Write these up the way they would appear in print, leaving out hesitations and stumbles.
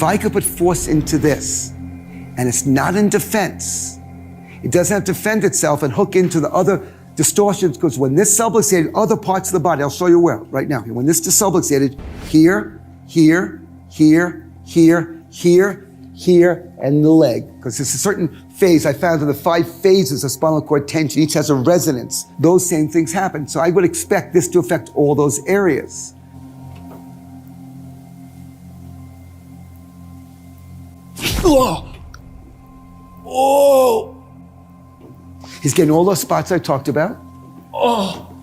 I could put force into this, and it's not in defense, it doesn't have to defend itself and hook into the other distortions, because when this subluxated, other parts of the body, I'll show you where, right now. When this is subluxated, here, here, here, here, here, here, and the leg. Because there's a certain phase I found in the 5 phases of spinal cord tension, each has a resonance. Those same things happen. So I would expect this to affect all those areas. Oh! Oh! He's getting all those spots I talked about. Oh!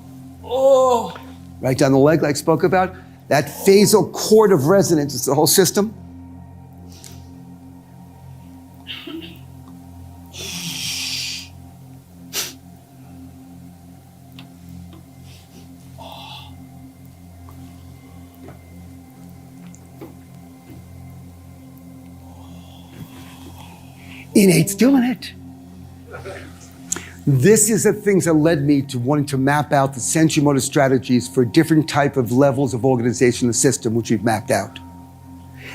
Oh! Right down the leg, like I spoke about. That phasal cord of resonance is the whole system. Innate's doing it. This is the things that led me to wanting to map out the sensory motor strategies for different type of levels of organization in the system, which we've mapped out.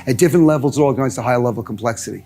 At different levels, organized a higher level of complexity.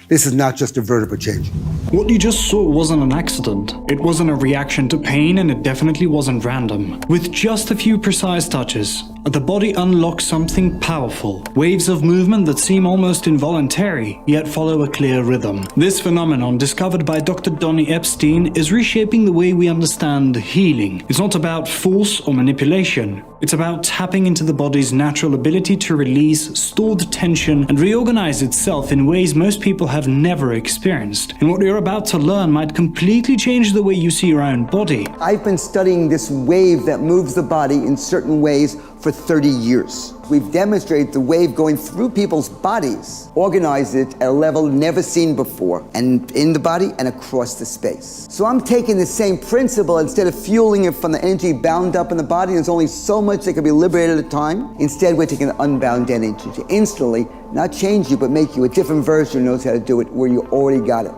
This is not just a vertebra change. What you just saw wasn't an accident. It wasn't a reaction to pain, and it definitely wasn't random. With just a few precise touches, the body unlocks something powerful. Waves of movement that seem almost involuntary, yet follow a clear rhythm. This phenomenon, discovered by Dr. Donny Epstein, is reshaping the way we understand healing. It's not about force or manipulation. It's about tapping into the body's natural ability to release stored tension and reorganize itself in ways most people have never experienced. And what you're about to learn might completely change the way you see your own body. I've been studying this wave that moves the body in certain ways for 30 years. We've demonstrated the wave going through people's bodies, organized it at a level never seen before, and in the body and across the space. So I'm taking the same principle, instead of fueling it from the energy bound up in the body, there's only so much that can be liberated at a time. Instead, we're taking unbound energy to instantly not change you, but make you a different version who knows how to do it where you already got it.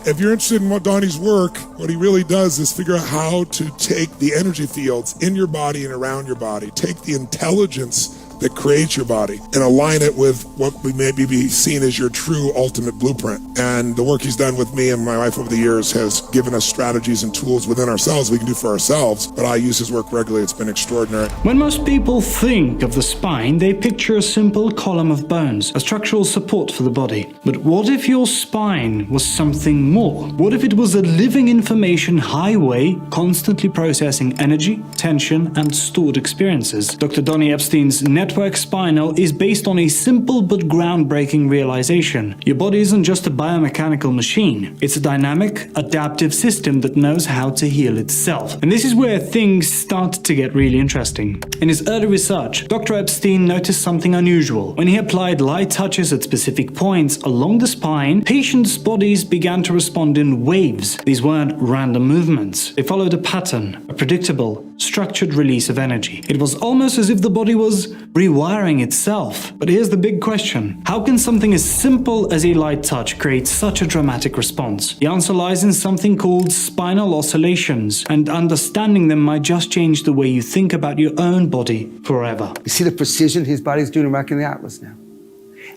If you're interested in what Donny's work, what he really does is figure out how to take the energy fields in your body and around your body, take the intelligence that creates your body and align it with what we maybe be seen as your true ultimate blueprint. And the work he's done with me and my wife over the years has given us strategies and tools within ourselves we can do for ourselves, but I use his work regularly. It's been extraordinary. When most people think of the spine, they picture a simple column of bones, a structural support for the body. But what if your spine was something more? What if it was a living information highway, constantly processing energy, tension, and stored experiences? Dr. Donny Epstein's network Spinal is based on a simple but groundbreaking realization. Your body isn't just a biomechanical machine. It's a dynamic, adaptive system that knows how to heal itself. And this is where things start to get really interesting. In his early research, Dr. Epstein noticed something unusual. When he applied light touches at specific points along the spine, patients' bodies began to respond in waves. These weren't random movements. They followed a pattern, a predictable, structured release of energy. It was almost as if the body was rewiring itself. But here's the big question. How can something as simple as a light touch create such a dramatic response? The answer lies in something called spinal oscillations, and understanding them might just change the way you think about your own body forever. You see the precision his body's doing back in the Atlas now.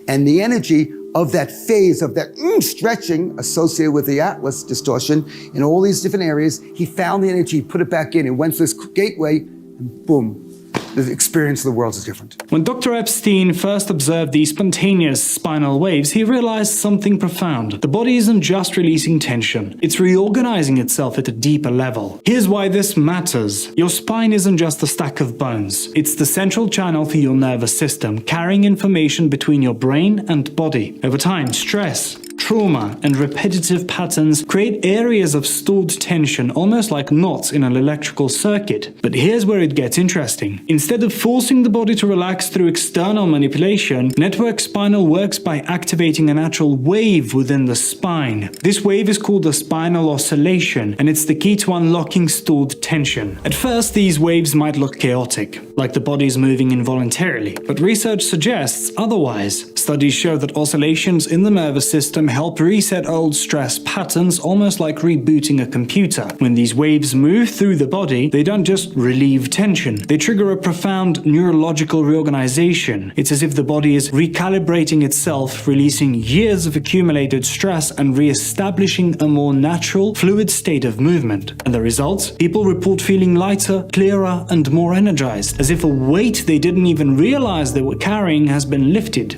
And the energy of that phase, of that stretching associated with the Atlas distortion in all these different areas, he found the energy, put it back in, and went through this gateway, and boom. The experience of the world is different. When Dr. Epstein first observed these spontaneous spinal waves, he realized something profound. The body isn't just releasing tension, it's reorganizing itself at a deeper level. Here's why this matters. Your spine isn't just a stack of bones. It's the central channel for your nervous system, carrying information between your brain and body. Over time, stress, trauma, and repetitive patterns create areas of stored tension, almost like knots in an electrical circuit. But here's where it gets interesting. Instead of forcing the body to relax through external manipulation, network spinal works by activating a natural wave within the spine. This wave is called a spinal oscillation, and it's the key to unlocking stored tension. At first, these waves might look chaotic, like the body is moving involuntarily, but research suggests otherwise. Studies show that oscillations in the nervous system help help reset old stress patterns, almost like rebooting a computer. When these waves move through the body, they don't just relieve tension, they trigger a profound neurological reorganization. It's as if the body is recalibrating itself, releasing years of accumulated stress and re-establishing a more natural, fluid state of movement. And the results? People report feeling lighter, clearer, and more energized, as if a weight they didn't even realize they were carrying has been lifted.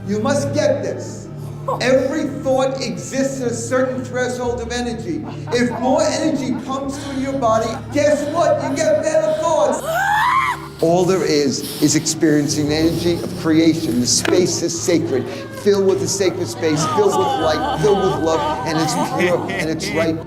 You must get this. Every thought exists at a certain threshold of energy. If more energy comes through your body, guess what? You get better thoughts. All there is experiencing the energy of creation. The space is sacred, filled with the sacred space, filled with light, filled with love, and it's pure, and it's right,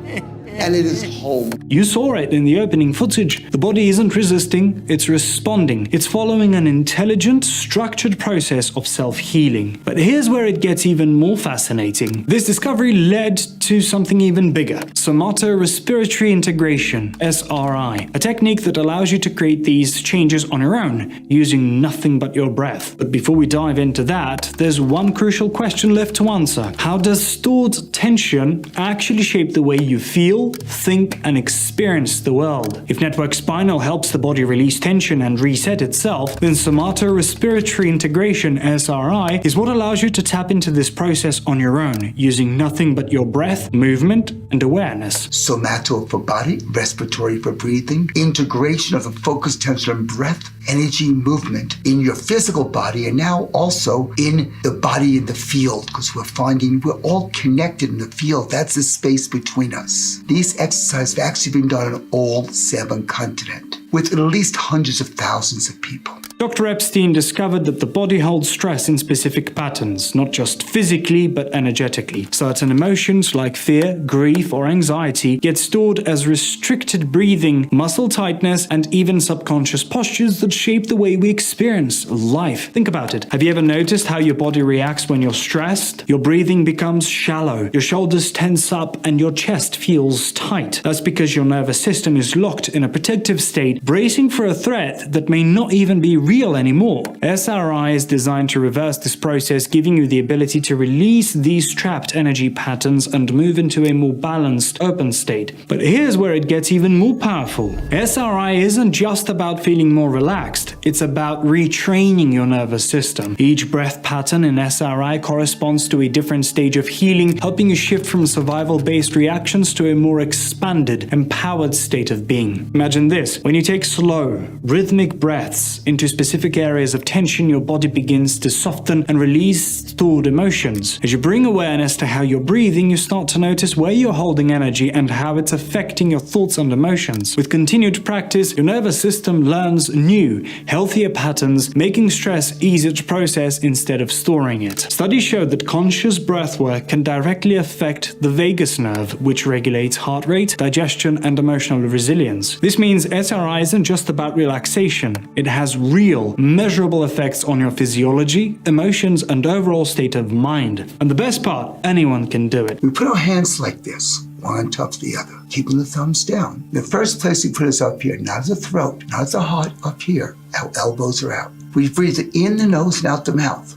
and it is home. You saw it in the opening footage. The body isn't resisting, it's responding. It's following an intelligent, structured process of self-healing. But here's where it gets even more fascinating. This discovery led to something even bigger. Somato Respiratory Integration, SRI, a technique that allows you to create these changes on your own, using nothing but your breath. But before we dive into that, there's one crucial question left to answer. How does stored tension actually shape the way you feel, think, and experience the world? If network Spinal helps the body release tension and reset itself, then Somato Respiratory Integration, SRI, is what allows you to tap into this process on your own, using nothing but your breath, movement, and awareness. Somato for body, respiratory for breathing, integration of the focused tension and breath, energy, movement in your physical body, and now also in the body in the field, because we're finding we're all connected in the field. That's the space between us. These exercises have actually been done on all 7 continents, with at least hundreds of thousands of people. Dr. Epstein discovered that the body holds stress in specific patterns, not just physically but energetically. Certain emotions like fear, grief, or anxiety get stored as restricted breathing, muscle tightness, and even subconscious postures that shape the way we experience life. Think about it. Have you ever noticed how your body reacts when you're stressed? Your breathing becomes shallow, your shoulders tense up, and your chest feels tight. That's because your nervous system is locked in a protective state, bracing for a threat that may not even be real anymore. SRI is designed to reverse this process, giving you the ability to release these trapped energy patterns and move into a more balanced, open state. But here's where it gets even more powerful. SRI isn't just about feeling more relaxed, it's about retraining your nervous system. Each breath pattern in SRI corresponds to a different stage of healing, helping you shift from survival-based reactions to a more expanded, empowered state of being. Imagine this: when you take slow, rhythmic breaths into specific areas of tension, your body begins to soften and release stored emotions. As you bring awareness to how you're breathing, you start to notice where you're holding energy and how it's affecting your thoughts and emotions. With continued practice, your nervous system learns new, healthier patterns, making stress easier to process instead of storing it. Studies show that conscious breath work can directly affect the vagus nerve, which regulates heart rate, digestion, and emotional resilience. This means SRI isn't just about relaxation. It has real, measurable effects on your physiology, emotions, and overall state of mind. And the best part, anyone can do it. We put our hands like this, one on top of the other, keeping the thumbs down. The first place we put is up here, not at the throat, not at the heart, up here. Our elbows are out. We breathe in the nose and out the mouth.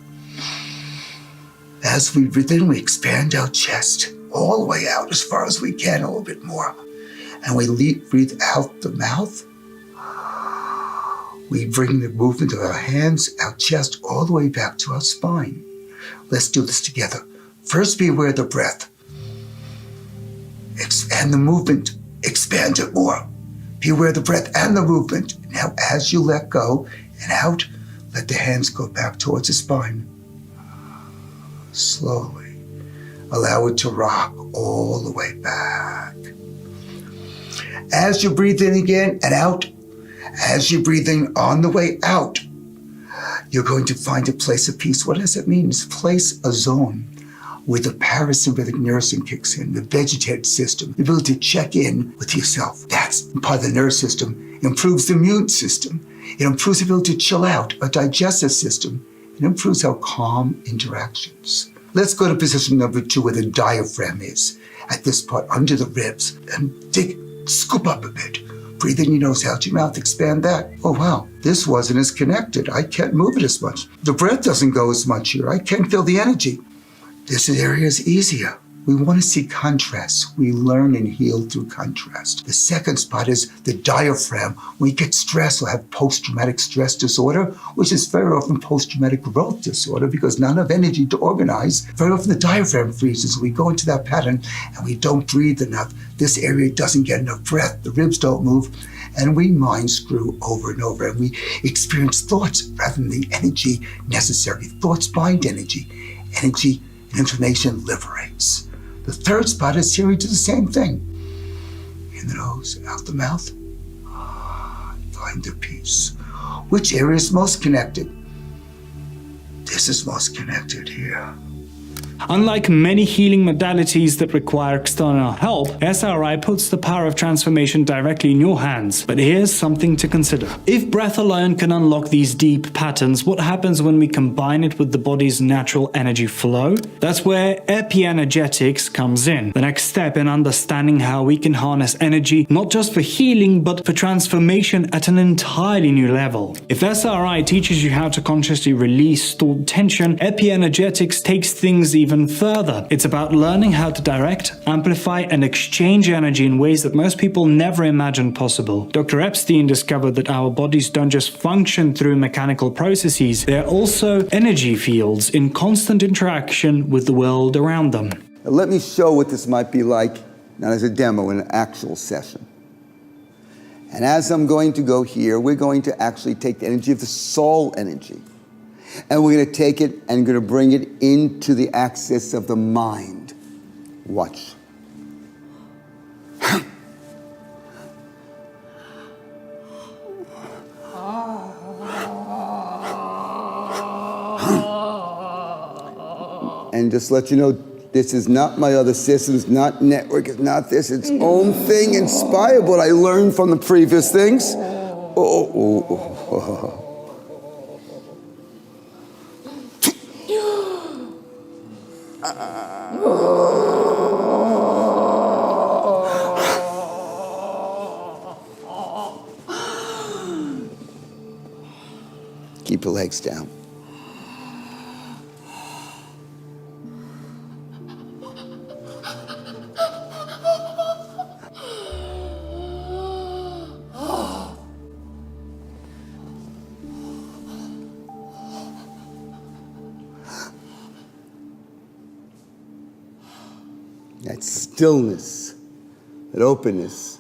As we breathe in, we expand our chest all the way out as far as we can, a little bit more. And we breathe out the mouth. We bring the movement of our hands, our chest, all the way back to our spine. Let's do this together. First, be aware of the breath. And the movement, expand it more. Be aware of the breath and the movement. Now, as you let go and out, let the hands go back towards the spine. Slowly. Allow it to rock all the way back. As you breathe in again and out, as you breathe in on the way out, you're going to find a place of peace. What does it mean? It's a place, a zone, where the parasympathetic nervous system kicks in, the vegetative system, the ability to check in with yourself. That's part of the nervous system. It improves the immune system. It improves the ability to chill out, a digestive system. It improves our calm interactions. Let's go to position number 2, where the diaphragm is. At this part, under the ribs, and scoop up a bit. Breathe in your nose, out your mouth, expand that. Oh wow, this wasn't as connected. I can't move it as much. The breath doesn't go as much here. I can't feel the energy. This area is easier. We want to see contrast. We learn and heal through contrast. The second spot is the diaphragm. When you get stressed or have post-traumatic stress disorder, which is very often post-traumatic growth disorder because not enough energy to organize, very often the diaphragm freezes. We go into that pattern and we don't breathe enough. This area doesn't get enough breath. The ribs don't move. And we mind screw over and over. And we experience thoughts rather than the energy necessary. Thoughts bind energy. Energy and information liberates. The third spot is here we do the same thing. In the nose, out the mouth. Find the peace. Which area is most connected? This is most connected here. Unlike many healing modalities that require external help, SRI puts the power of transformation directly in your hands. But here's something to consider. If breath alone can unlock these deep patterns, what happens when we combine it with the body's natural energy flow? That's where EpiEnergetics comes in. The next step in understanding how we can harness energy, not just for healing, but for transformation at an entirely new level. If SRI teaches you how to consciously release stored tension, EpiEnergetics takes things even further. It's about learning how to direct, amplify, and exchange energy in ways that most people never imagined possible. Dr. Epstein discovered that our bodies don't just function through mechanical processes, they're also energy fields in constant interaction with the world around them. Now let me show what this might be like, not as a demo, in an actual session. And as I'm going to go here, we're going to actually take the energy of the soul energy. And we're going to take it and going to bring it into the axis of the mind. Watch. And just let you know, this is not my other systems, not network, it's not this, its own thing, inspired what I learned from the previous things. Keep your legs down. That stillness, that openness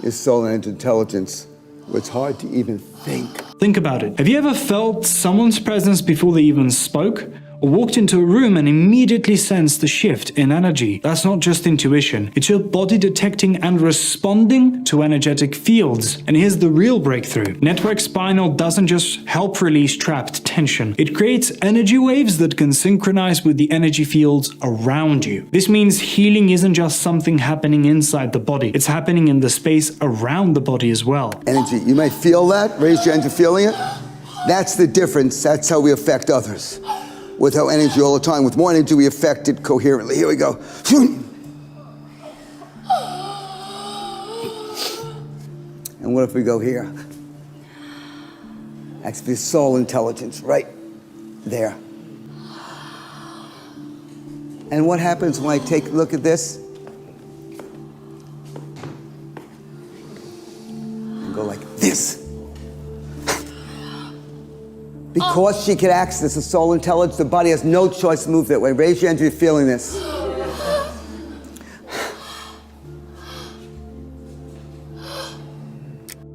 is soul and intelligence, where it's hard to even think. Think about it. Have you ever felt someone's presence before they even spoke? Or walked into a room and immediately sensed the shift in energy? That's not just intuition. It's your body detecting and responding to energetic fields. And here's the real breakthrough. Network Spinal doesn't just help release trapped tension. It creates energy waves that can synchronize with the energy fields around you. This means healing isn't just something happening inside the body. It's happening in the space around the body as well. Energy, you may feel that. Raise your hand to feeling it. That's the difference. That's how we affect others. With our energy all the time. With more energy, we affect it coherently. Here we go. And what if we go here? That's the soul intelligence right there. And what happens when I take a look at this? And go like this. Because she can access the soul intelligence, the body has no choice to move that way. Raise your hand if you're feeling this.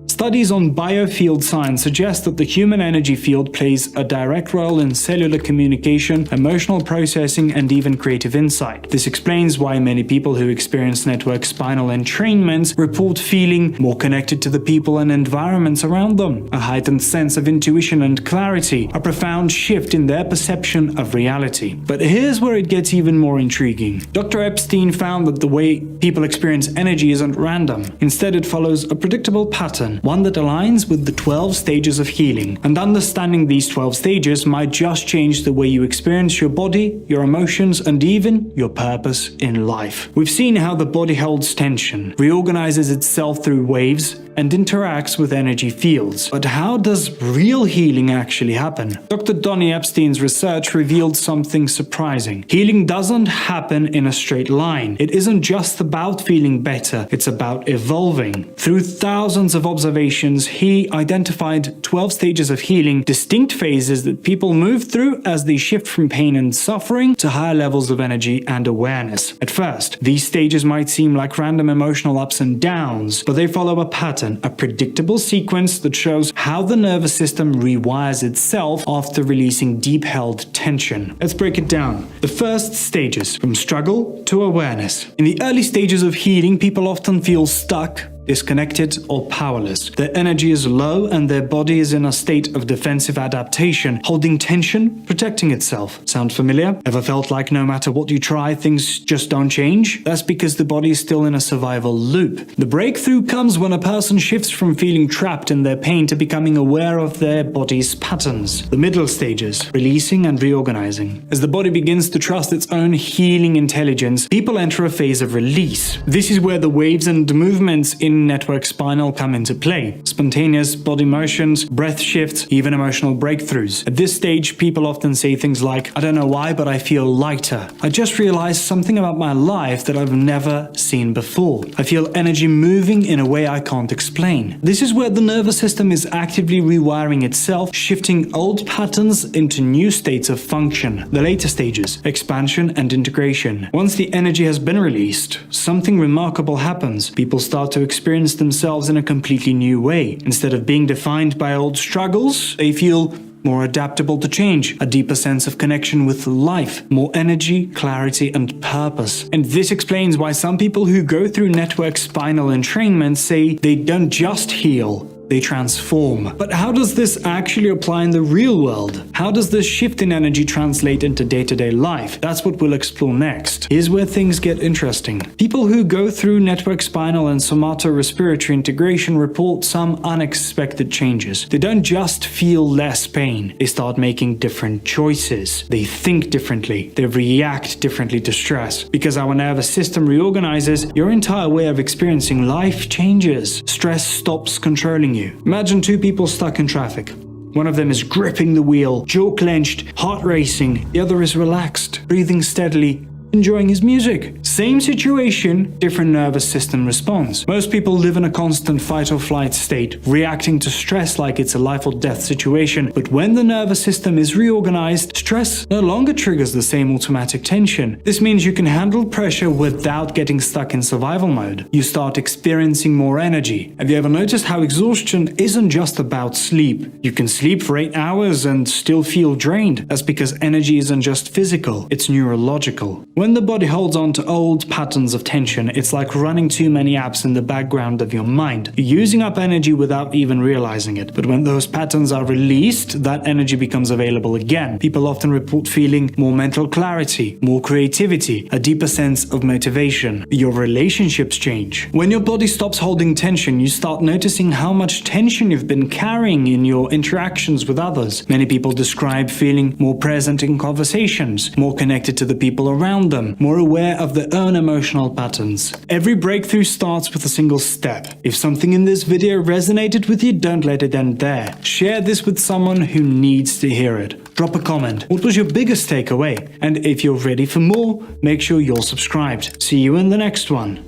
Studies on biofield science suggest that the human energy field plays a direct role in cellular communication, emotional processing, and even creative insight. This explains why many people who experience network spinal entrainments report feeling more connected to the people and environments around them, a heightened sense of intuition and clarity, a profound shift in their perception of reality. But here's where it gets even more intriguing. Dr. Epstein found that the way people experience energy isn't random. Instead, it follows a predictable pattern, one that aligns with the 12 stages of healing. And understanding these 12 stages might just change the way you experience your body, your emotions, and even your purpose in life. We've seen how the body holds tension, reorganizes itself through waves, and interacts with energy fields. But how does real healing actually happen? Dr. Donny Epstein's research revealed something surprising. Healing doesn't happen in a straight line. It isn't just about feeling better, it's about evolving. Through thousands of observations, he identified 12 stages of healing, distinct phases that people move through as they shift from pain and suffering to higher levels of energy and awareness. At first, these stages might seem like random emotional ups and downs, but they follow a pattern, a predictable sequence that shows how the nervous system rewires itself after releasing deep-held tension. Let's break it down. The first stages, from struggle to awareness. In the early stages of healing, people often feel stuck, disconnected, or powerless. Their energy is low and their body is in a state of defensive adaptation, holding tension, protecting itself. Sound familiar? Ever felt like no matter what you try, things just don't change? That's because the body is still in a survival loop. The breakthrough comes when a person shifts from feeling trapped in their pain to becoming aware of their body's patterns. The middle stages, releasing and reorganizing. As the body begins to trust its own healing intelligence, people enter a phase of release. This is where the waves and movements in network spinal come into play. Spontaneous body motions, breath shifts, even emotional breakthroughs. At this stage, people often say things like, "I don't know why, but I feel lighter. I just realized something about my life that I've never seen before. I feel energy moving in a way I can't explain." This is where the nervous system is actively rewiring itself, shifting old patterns into new states of function. The later stages, expansion and integration. Once the energy has been released, something remarkable happens. People start to experience themselves in a completely new way. Instead of being defined by old struggles, they feel more adaptable to change, a deeper sense of connection with life, more energy, clarity, and purpose. And this explains why some people who go through network spinal entrainment say they don't just heal, they transform. But how does this actually apply in the real world? How does this shift in energy translate into day-to-day life? That's what we'll explore next. Here's where things get interesting. People who go through network spinal and Somato respiratory integration report some unexpected changes. They don't just feel less pain, they start making different choices. They think differently, they react differently to stress. Because our nervous system reorganizes, your entire way of experiencing life changes. Stress stops controlling you. Imagine two people stuck in traffic. One of them is gripping the wheel, jaw clenched, heart racing. The other is relaxed, breathing steadily, enjoying his music. Same situation, different nervous system response. Most people live in a constant fight or flight state, reacting to stress like it's a life or death situation. But when the nervous system is reorganized, stress no longer triggers the same automatic tension. This means you can handle pressure without getting stuck in survival mode. You start experiencing more energy. Have you ever noticed how exhaustion isn't just about sleep? You can sleep for 8 hours and still feel drained. That's because energy isn't just physical, it's neurological. When the body holds on to old patterns of tension, it's like running too many apps in the background of your mind. You're using up energy without even realizing it. But when those patterns are released, that energy becomes available again. People often report feeling more mental clarity, more creativity, a deeper sense of motivation. Your relationships change. When your body stops holding tension, you start noticing how much tension you've been carrying in your interactions with others. Many people describe feeling more present in conversations, more connected to the people around them, more aware of their own emotional patterns. Every breakthrough starts with a single step. If something in this video resonated with you, don't let it end there. Share this with someone who needs to hear it. Drop a comment. What was your biggest takeaway? And if you're ready for more, make sure you're subscribed. See you in the next one.